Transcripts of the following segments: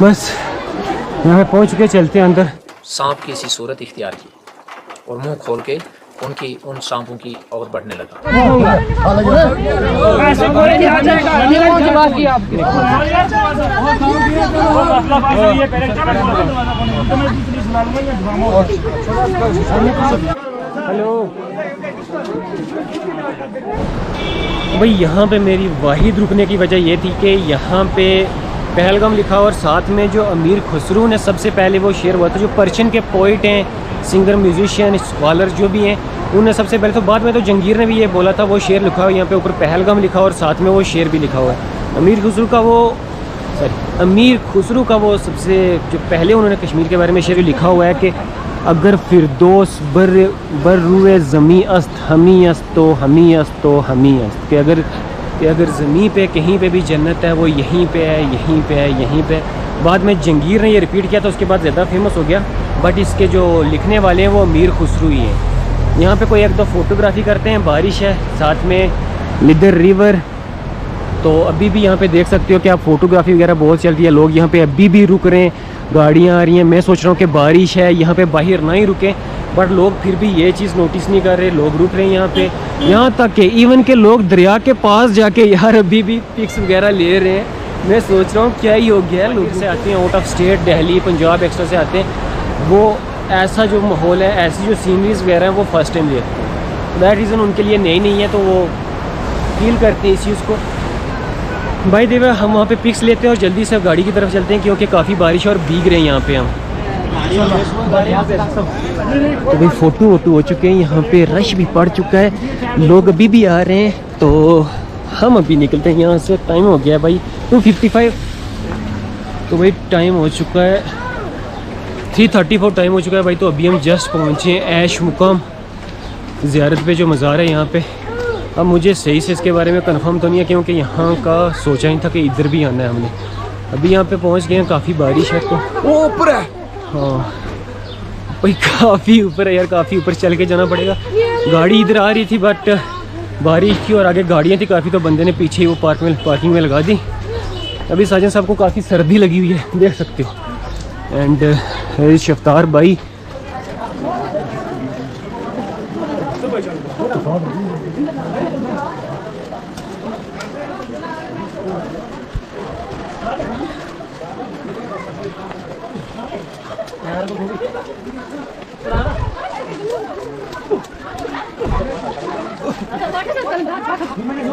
बस यहाँ पे पहुँच के चलते हैं अंदर। सांप की ऐसी सूरत इख्तियार की और मुंह खोल के उन सांपों की ओर बढ़ने लगा। हेलो भाई, यहाँ पे मेरी वाहिद रुकने की वजह ये थी कि यहाँ पे पहलगाम लिखा और साथ में जो अमीर खुसरू ने सबसे पहले वो शेर हुआ था, जो पर्शियन के पोइट हैं, सिंगर, म्यूजिशियन, स्कॉलर जो भी हैं, उन्होंने सबसे पहले, तो बाद में तो जंगीर ने भी ये बोला था, वो शेर लिखा हुआ है यहाँ पे ऊपर पहलगाम लिखा और साथ में वो शेर भी लिखा हुआ है। अमीर खुसरू का वो सबसे जो पहले उन्होंने कश्मीर के बारे में शेर लिखा हुआ है कि अगर फिरदौस बर्रुए ज़मी अस्त हमी अस्त तो हमी अस्त तो हमी अस्त, कि अगर ज़मीं पे कहीं पे भी जन्नत है वो यहीं पे है, यहीं पे है, यहीं पे। बाद में जंगीर ने ये रिपीट किया तो उसके बाद ज़्यादा फेमस हो गया, बट इसके जो लिखने वाले हैं वो अमीर खुसरू ही हैं। यहाँ पे कोई एक दो फोटोग्राफी करते हैं, बारिश है, साथ में लिदर रिवर, तो अभी भी यहाँ पे देख सकते हो कि आप फोटोग्राफी वगैरह बहुत चल रही है, लोग यहाँ पे अभी भी रुक रहे हैं, गाड़ियाँ आ रही हैं। मैं सोच रहा हूँ कि बारिश है, यहाँ पे बाहर ना ही रुकें, बट लोग फिर भी ये चीज़ नोटिस नहीं कर रहे, लोग रुक रहे हैं यहाँ पे। यहाँ तक कि इवन के लोग दरिया के पास जाके यार अभी भी पिक्स वगैरह ले रहे हैं। मैं सोच रहा हूँ क्या ही हो गया है, लोग से आते हैं out of state, Delhi, Punjab extra से आते हैं, वो ऐसा जो माहौल है, ऐसी जो सीनरीज वगैरह हैं वो फर्स्ट टाइम देखते हैं। दैट रीज़न उनके लिए नई नहीं है, तो वो फील करते हैं इस चीज़ को। भाई देवा, हम वहाँ पे पिक्स लेते हैं और जल्दी से गाड़ी की तरफ चलते हैं, क्योंकि काफ़ी बारिश है और भीग रहे हैं यहाँ पे हम। तो भाई फ़ोटो वोटो हो चुके हैं, यहाँ पे रश भी पड़ चुका है, लोग अभी भी आ रहे हैं, तो हम अभी निकलते हैं यहाँ से। टाइम हो गया है भाई 2:55, तो भाई टाइम हो चुका है 3:34 टाइम हो चुका है भाई। तो अभी हम जस्ट पहुँचे हैं ऐश मुकाम ज़ियारत पे, जो मज़ार है यहाँ पे। अब मुझे सही से इसके बारे में कंफर्म तो नहीं है, क्योंकि यहाँ का सोचा नहीं था कि इधर भी आना है हमने। अभी यहाँ पे पहुँच गए हैं, काफ़ी बारिश है, तो वो ऊपर है। हाँ भाई, काफ़ी ऊपर है यार, काफ़ी ऊपर चल के जाना पड़ेगा। गाड़ी इधर आ रही थी बट बारिश थी और आगे गाड़ियाँ थी काफ़ी, तो बंदे ने पीछे ही वो पार्किंग में लगा दी। अभी साजन साहब को काफ़ी सर्दी लगी हुई है, देख सकते हो। एंड शफ्तार भाई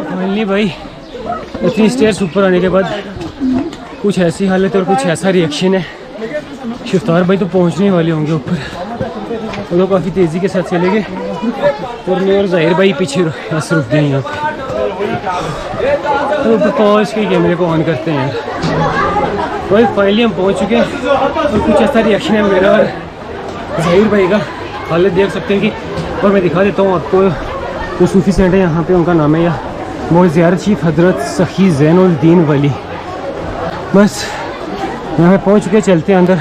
फाइनली भाई इतनी स्टेयर्स ऊपर आने के बाद कुछ ऐसी हालत है और कुछ ऐसा रिएक्शन है। शफ्तार भाई तो पहुंचने वाले होंगे ऊपर, वो तो काफ़ी तेज़ी के साथ चले गए और मैं और ज़ाहिर भाई पीछे बस रुक गए यहाँ पे। तो ऊपर पहुँच के कैमरे को ऑन करते हैं यार। भाई फाइनली हम पहुँच चुके हैं और कुछ ऐसा रिएक्शन है मेरा और ज़ाहिर भाई का, हालत देख सकते हैं कि। और मैं दिखा देता हूँ आपको, जो सूफी सेंटर है यहाँ पे, उनका नाम है या वो ज़ियारत चीफ हज़रत सखी ज़ैनुद्दीन वली। बस यहाँ पे पहुँच चुके, चलते हैं अंदर।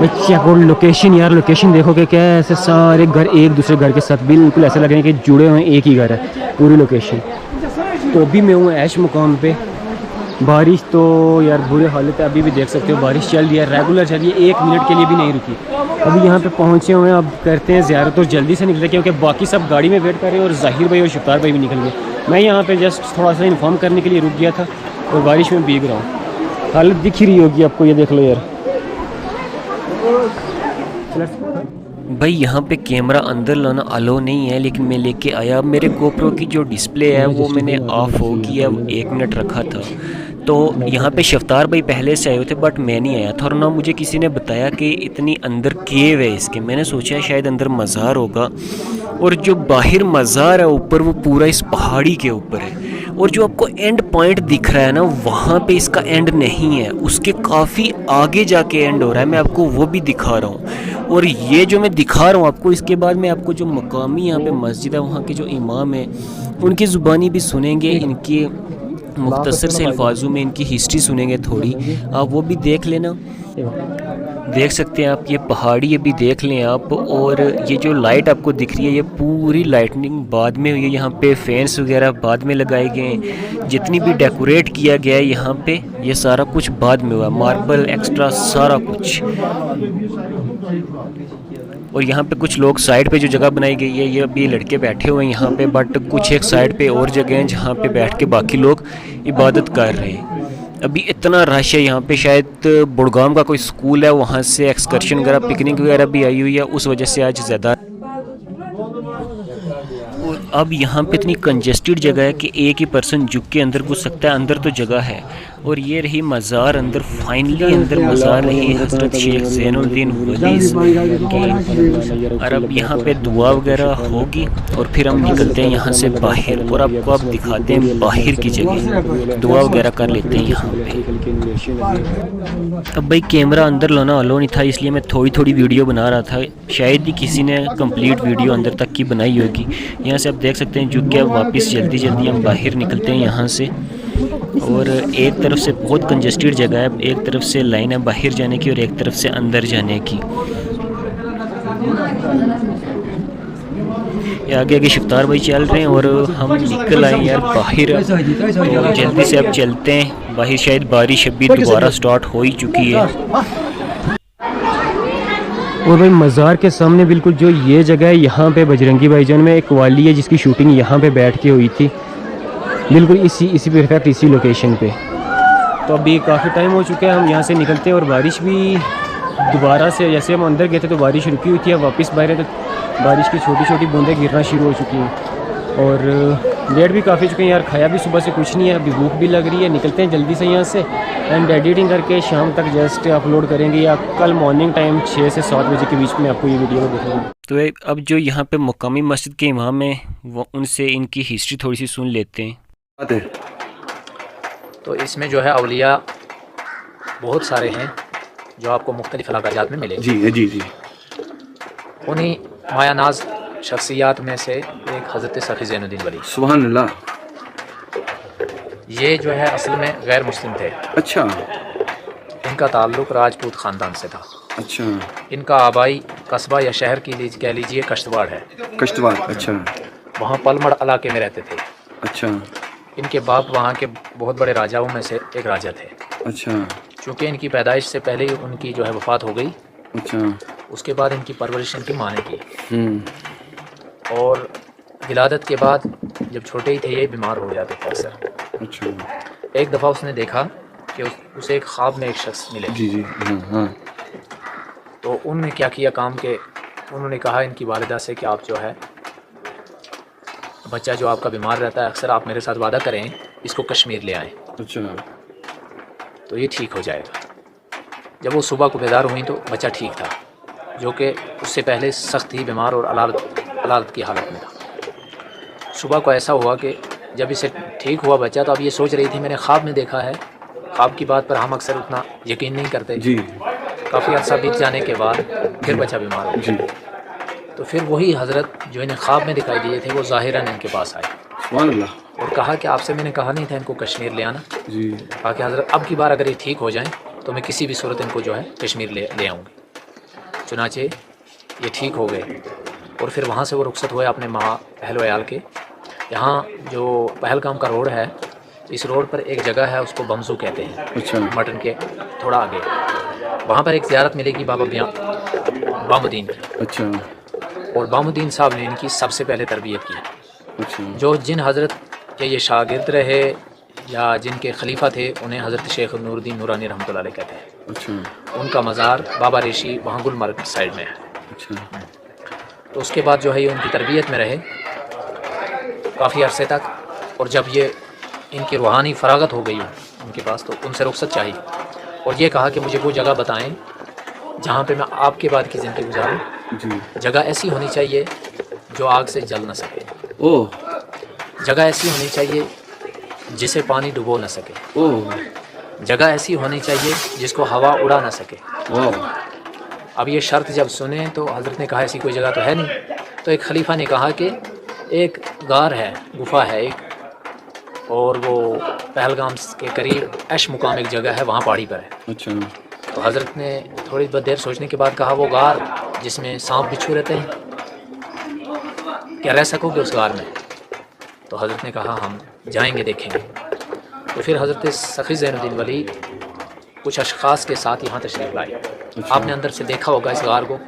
बच्चा को लोकेशन यार, लोकेशन देखोगे क्या, ऐसे सारे घर एक दूसरे घर के साथ बिल्कुल ऐसे लग रहे हैं कि जुड़े हुए हैं, एक ही घर है पूरी लोकेशन। तो अभी मैं हूँ ऐश मुकाम पे। बारिश तो यार बुरे हालत है, अभी भी देख सकते हो बारिश चल रही है, रेगुलर चल रही है, 1 मिनट के लिए भी नहीं रुकी। अभी यहाँ पे पहुँचे हुए हैं, अब करते हैं ज़ियारत और जल्दी से निकलते, क्योंकि बाकी सब गाड़ी में वेट कर रहे हैं और ज़ाहिर भाई और शफ्तार भाई भी निकल गए। मैं यहाँ पे जस्ट थोड़ा सा इन्फॉर्म करने के लिए रुक गया था और बारिश में भीग रहा हूँ। हालत दिख ही रही होगी आपको, ये देख लो यार। भाई यहाँ पे कैमरा अंदर लाना अलो नहीं है, लेकिन मैं लेके आया। मेरे गोप्रो की जो डिस्प्ले है वो मैंने ऑफ हो किया, 1 मिनट रखा था। तो यहाँ पे शफ्तार भाई पहले से आए हुए थे, बट मैं नहीं आया था और ना मुझे किसी ने बताया कि इतनी अंदर केव है इसके। मैंने सोचा शायद अंदर मज़ार होगा, और जो बाहर मज़ार है ऊपर, वो पूरा इस पहाड़ी के ऊपर है। और जो आपको एंड पॉइंट दिख रहा है ना, वहाँ पे इसका एंड नहीं है, उसके काफ़ी आगे जाके एंड हो रहा है। मैं आपको वो भी दिखा रहा हूँ, और ये जो मैं दिखा रहा हूँ आपको, इसके बाद मैं आपको जो मकामी यहाँ पे मस्जिद है, वहाँ के जो इमाम है, उनकी ज़ुबानी भी सुनेंगे, इनकी मुख्तसर से अल्फाजों में इनकी हिस्ट्री सुनेंगे थोड़ी, आप वो भी देख लेना। देख सकते हैं आप, ये पहाड़ी अभी देख लें आप, और ये जो लाइट आपको दिख रही है ये पूरी लाइटनिंग बाद में हुई है। यहाँ पे फैंस वगैरह बाद में लगाए गए हैं, जितनी भी डेकोरेट किया गया है यहाँ पे ये सारा कुछ बाद में हुआ, मार्बल एक्स्ट्रा सारा कुछ। और यहाँ पे कुछ लोग साइड पे जो जगह बनाई गई है, ये अभी लड़के बैठे हुए हैं यहाँ पे, बट कुछ एक साइड पे और जगह हैं जहाँ पे बैठ के बाकी लोग इबादत कर रहे हैं। अभी इतना रश है यहाँ पे, शायद बुड़गाम का कोई स्कूल है, वहाँ से एक्सकर्शन वगैरह पिकनिक वगैरह भी आई हुई है, उस वजह से आज ज़्यादा। और अब यहाँ पे इतनी कंजेस्टेड जगह है कि एक ही पर्सन झुक के अंदर घुस सकता है, अंदर तो जगह है। और ये रही मज़ार अंदर, फाइनली अंदर मज़ार रही हज़रत शेख ज़ैनुद्दीन वली की। और अब यहाँ पे दुआ वगैरह होगी और फिर हम निकलते हैं यहाँ से बाहर, और आपको अब दिखाते हैं बाहर की जगह, दुआ वगैरह कर लेते हैं यहाँ पे। अब भाई कैमरा अंदर लाना अलो नहीं था, इसलिए मैं थोड़ी थोड़ी वीडियो बना रहा था, शायद ही किसी ने कंप्लीट वीडियो अंदर तक की बनाई होगी। यहाँ से आप देख सकते हैं जो कि अब वापस जल्दी जल्दी हम बाहर निकलते हैं यहाँ से। और एक तरफ से बहुत कंजेस्टेड जगह है, एक तरफ से लाइन है बाहर जाने की और एक तरफ से अंदर जाने की। आगे आगे शिफ्तार भाई चल रहे हैं और हम निकल आए यार बाहर, तो जल्दी से अब चलते हैं बाहर। शायद बारिश अभी दोबारा स्टार्ट हो ही चुकी है। और भाई मज़ार के सामने बिल्कुल जो ये जगह है, यहाँ पे बजरंगी भाईजान में एक वाली है जिसकी शूटिंग यहाँ पे बैठ के हुई थी, बिल्कुल इसी परफेक्ट इसी लोकेशन पे। तो अभी काफ़ी टाइम हो चुका है, हम यहाँ से निकलते हैं। और बारिश भी दोबारा से, जैसे हम अंदर गए थे तो बारिश रुकी हुई थी, अब वापस बाहर है तो बारिश की छोटी छोटी बूंदें गिरना शुरू हो चुकी हैं। और लेट भी काफ़ी चुके हैं यार, खाया भी सुबह से कुछ नहीं है, अभी भूख भी लग रही है। निकलते हैं जल्दी से यहाँ से, एंड एडिटिंग करके शाम तक जस्ट अपलोड करेंगे, या कल मॉर्निंग टाइम 6 से 7 बजे के बीच में आपको ये वीडियो दिखाएंगे। तो अब जो यहाँ पे मुकामी मस्जिद के इमाम हैं, वो उनसे इनकी हिस्ट्री थोड़ी सी सुन लेते हैं। तो इसमें जो है औलिया बहुत सारे हैं जो आपको मुख्तलिफ इलाक़ात में मिलेंगे। जी जी जी। उन्हीं मायानाज शख्सियात में से एक हज़रत सफ़ी ज़ैनुद्दीन वली। सुभान अल्लाह। ये जो है असल में गैर मुस्लिम थे। अच्छा। इनका ताल्लुक़ राजपूत ख़ानदान से था। अच्छा। इनका आबाई कस्बा या शहर की कह लीजिए कश्तवाड़ है। कश्तवाड़, अच्छा। वहाँ पलमड़ इलाके में रहते थे। अच्छा। इनके बाप वहाँ के बहुत बड़े राजाओं में से एक राजा थे। अच्छा। चूँकि इनकी पैदाइश से पहले ही उनकी जो है वफ़ात हो गई। अच्छा। उसके बाद इनकी परवरिश इनकी माँ ने की। और विलादत के बाद जब छोटे ही थे ये बीमार हो जाते थे अक्सर। अच्छा। एक दफ़ा उसने देखा कि उसे एक ख्वाब में एक शख्स मिले। जी जी। हाँ। तो उन्होंने क्या किया काम के, उन्होंने कहा इनकी वालिदा से कि आप जो है बच्चा जो आपका बीमार रहता है अक्सर, आप मेरे साथ वादा करें इसको कश्मीर ले आएँ। अच्छा। तो ये ठीक हो जाएगा। जब वो सुबह को बेदार हुई तो बच्चा ठीक था, जो कि उससे पहले सख्त ही बीमार और अलादत की हालत में था। सुबह को ऐसा हुआ कि जब इसे ठीक हुआ बच्चा, तो अब ये सोच रही थी मैंने ख्वाब में देखा है। ख्वाब की बात पर हम अक्सर उतना यकीन नहीं करते जी। काफ़ी अर्सा बीत जाने के बाद फिर बच्चा बीमार हो जी। तो फिर वही हज़रत जो इन्हें ख्वाब में दिखाई दिए थे वो ज़ाहिरन इनके पास आए। सुभान अल्लाह। और कहा कि आपसे मैंने कहा नहीं था इनको कश्मीर ले आना जी। कहा कि हज़रत अब की बार अगर ये ठीक हो जाएं तो मैं किसी भी सूरत इनको जो है कश्मीर ले आऊँगी। चुनाचे ये ठीक हो गए और फिर वहाँ से वो रुखसत हुए अपने माँ अहल वयाल के। यहाँ जो पहलगाम का रोड है, इस रोड पर एक जगह है उसको बमजू कहते हैं। अच्छा। मटन के थोड़ा आगे वहाँ पर एक ज़ियारत मिलेगी बाबा बामुद्दीन की। अच्छा। और बामुद्दीन साहब ने इनकी सबसे पहले तरबियत की। अच्छा। जो जिन हज़रत के ये शागिर्द रहे या जिनके खलीफा थे उन्हें हज़रत शेख नूरुद्दीन नूरानी रहमतुल्लाह अलैह कहते हैं। अच्छा। उनका मज़ार बाबा रेशी वहाँ गुलमर्ग साइड में है। अच्छा। तो उसके बाद जो है ये उनकी तरबियत में रहे काफ़ी अरसे तक। और जब ये इनकी रूहानी फरागत हो गई उनके पास, तो उनसे रुखसत चाहिए और ये कहा कि मुझे वो जगह बताएं जहाँ पे मैं आपके बाद की ज़िंदगी गुजारूँ जी। जगह ऐसी होनी चाहिए जो आग से जल ना सके। ओह। जगह ऐसी होनी चाहिए जिसे पानी डुबो ना सके। ओह। जगह ऐसी होनी चाहिए जिसको हवा उड़ा ना सके। ओह। अब ये शर्त जब सुने तो हज़रत ने कहा ऐसी कोई जगह तो है नहीं। तो एक खलीफा ने कहा कि एक गार है, गुफा है एक, और वो पहलगाम के करीब ऐश मुकाम एक जगह है, वहाँ पहाड़ी पर है। अच्छा। तो हज़रत ने थोड़ी बहुत देर सोचने के बाद कहा, वो गार जिसमें सांप बिच्छू रहते हैं, क्या रह सकोगे उस गार में? तो हज़रत ने कहा हम जाएंगे, देखेंगे। तो फिर हज़रत सखी ज़ैनुद्दीन वली कुछ अशख़ास के साथ यहाँ तशरीफ़ लाए। आपने अंदर से देखा होगा इस गार को,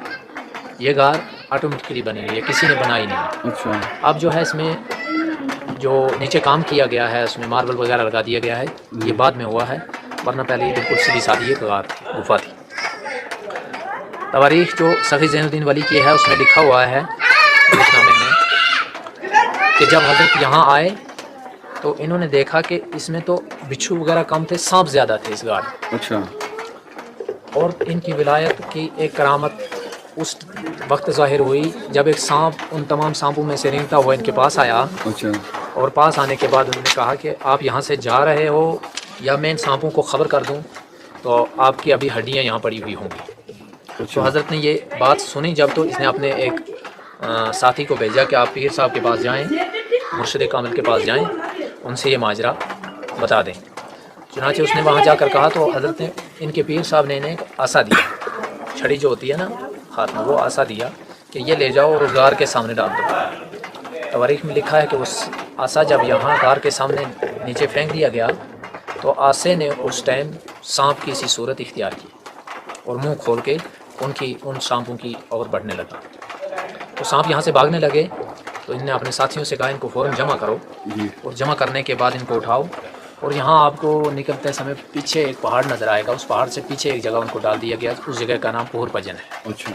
ये गार ऑटोमेटिकली बनी हुई है, किसी ने बनाई नहीं। अच्छा। अब जो है इसमें जो नीचे काम किया गया है, उसमें मार्बल वगैरह लगा दिया गया है, ये बाद में हुआ है, वरना पहले ये बिल्कुल सीधी सादी एक गार थी, गुफा थी। तवारीख जो सखी ज़ैनुद्दीन वली की है उसमें लिखा हुआ है कि जब हज़रत यहाँ आए तो इन्होंने देखा कि इसमें तो बिच्छू वगैरह कम थे, सांप ज़्यादा थे इस गार। अच्छा। और इनकी विलायत की एक करामत उस वक्त ज़ाहिर हुई जब एक सांप उन तमाम सांपों में से रेंगता हुआ इनके पास आया। अच्छा। और पास आने के बाद उन्होंने कहा कि आप यहाँ से जा रहे हो या मैं इन सांपों को ख़बर कर दूँ तो आपकी अभी हड्डियाँ यहाँ पड़ी हुई होंगी। अच्छा। तो हज़रत ने ये बात सुनी जब, तो इसने अपने एक साथी को भेजा कि आप पीर साहब के पास जाएँ, मुर्शिद कामिल के पास जाएँ, उनसे ये माजरा बता दें। चुनांचे उसने वहाँ जाकर कहा तो हज़रत ने इनके पीर साहब ने इन्हें एक आसा दिया, छड़ी जो होती है ना हाथ में, वो आसा दिया कि ये ले जाओ और उस गार के सामने डाल दो। तवारीख में लिखा है कि उस आसा जब यहाँ गार के सामने नीचे फेंक दिया गया तो आसे ने उस टाइम सांप की सी सूरत इख्तियार की और मुंह खोल के उन सांपों की ओर बढ़ने लगा। तो सांप यहाँ से भागने लगे तो इन्होंने अपने साथियों से कहा इनको फ़ौरन जमा करो, और जमा करने के बाद इनको उठाओ, और यहाँ आपको निकलते समय पीछे एक पहाड़ नज़र आएगा, उस पहाड़ से पीछे एक जगह उनको डाल दिया गया, उस जगह का नाम पोहर पजन है। अच्छा।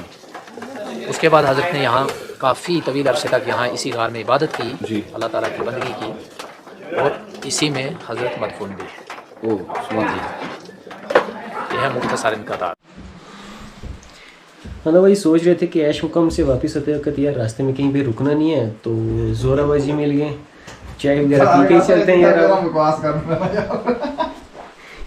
उसके बाद हज़रत ने यहाँ काफ़ी तवील अरसे तक यहाँ इसी गार में इबादत की, अल्लाह ताला की बंदगी की, और इसी में हज़रत मदफून भी है। ओह सुभान अल्लाह। यह है मुख्तसर इनका तार। हाँ ना, वही सोच रहे थे कि ऐश मुकाम से वापस आते वक्त यार रास्ते में कहीं पे रुकना नहीं है, तो जोराबाजी मिल गए, चाय वगैरह पी के ही चलते हैं यार।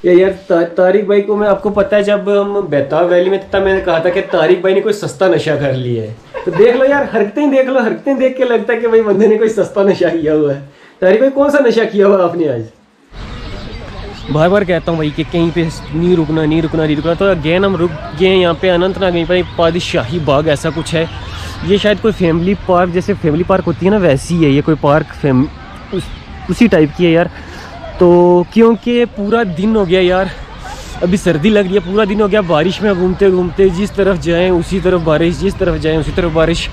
यार तारिक भाई को मैं, आपको पता है जब हम बेताब वैली में तब मैंने कहा था कि तारिक भाई ने कोई सस्ता नशा कर लिया है, तो देख लो यार, हरकतें देख लो, हरकतें देख के लगता है कि भाई बंदे ने कोई सस्ता नशा किया हुआ है। तारिक भाई कौन सा नशा किया हुआ आपने आज? बार बार कहता हूँ भाई कि कहीं पे नहीं रुकना, नहीं रुकना, नहीं रुकना। तो अगेन हम रुक गए यहाँ पे अनंतनाग, कहीं पर पादशाही बाग ऐसा कुछ है। ये शायद कोई फैमिली पार्क, जैसे फैमिली पार्क होती है ना वैसी है ये कोई पार्क, उसी टाइप की है यार। तो क्योंकि पूरा दिन हो गया यार, अभी सर्दी लग रही है, पूरा दिन हो गया बारिश में घूमते घूमते, जिस तरफ जाएँ उसी तरफ बारिश, जिस तरफ जाएँ उसी तरफ बारिश।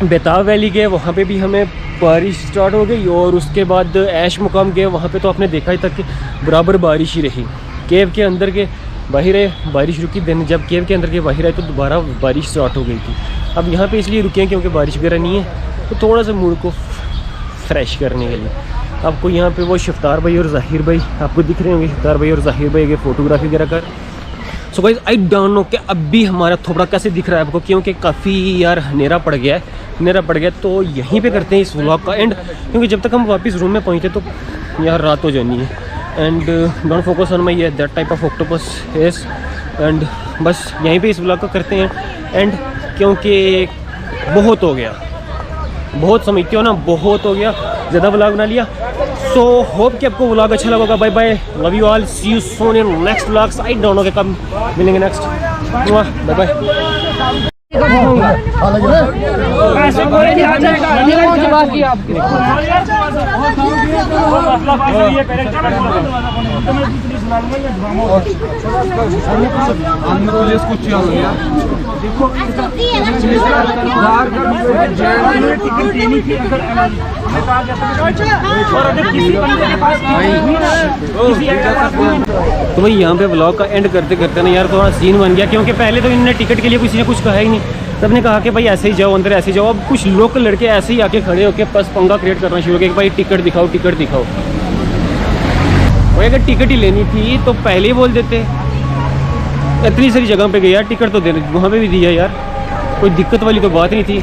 बेताब वैली गए, वहाँ पे भी हमें बारिश स्टार्ट हो गई, और उसके बाद ऐश मुकाम गए, वहाँ पे तो आपने देखा ही तक कि बराबर बारिश ही रही। केव के अंदर के बाहर आए, बारिश रुकी, देन जब केव के अंदर के बाहर आए तो दोबारा बारिश स्टार्ट हो गई थी। अब यहाँ पे इसलिए रुके हैं क्योंकि बारिश वगैरह नहीं है, तो थोड़ा सा मूड को फ्रेश करने के लिए। आपको यहाँ पे वो शफ्तार भाई और ज़ाहिर भाई आपको दिख रहे होंगे, शफ्तार भाई और ज़ाहिर भाई के फ़ोटोग्राफी वगैरह कर। So guys I don't know कि अब भी हमारा थोड़ा कैसे दिख रहा है आपको, क्योंकि काफ़ी यार अंधेरा पड़ गया है, अंधेरा पड़ गया। तो यहीं पे करते हैं इस व्लॉग का एंड, क्योंकि जब तक हम वापस रूम में पहुँचे तो यार रात हो जानी है। And don't focus on my that type of octopus face. And बस यहीं पे इस व्लॉग का करते हैं एंड, क्योंकि बहुत हो गया, बहुत समझते हो ना, बहुत हो गया, ज़्यादा व्लॉग बना लिया। सो होप कि आपको व्लॉग अच्छा लगा होगा। Bye bye, love you all, see you soon in next vlogs. I don't know कि कब मिलेंगे नेक्स्ट। Bye bye. तो भाई यहाँ पे व्लॉग का एंड करते करते ना यार थोड़ा सीन बन गया, क्योंकि पहले तो इन्होंने टिकट के लिए किसी ने कुछ कहा ही नहीं, सबने कहा कि भाई ऐसे ही जाओ, अंदर ऐसे ही जाओ। अब कुछ लोकल लड़के ऐसे ही आके खड़े होके बस पंगा क्रिएट करना शुरू किया कि भाई टिकट दिखाओ, टिकट दिखाओ। भाई अगर टिकट ही लेनी थी तो पहले ही बोल देते, इतनी सारी जगह पे गए यार, टिकट तो देने वहाँ पे भी दिया यार, कोई दिक्कत वाली कोई बात नहीं थी।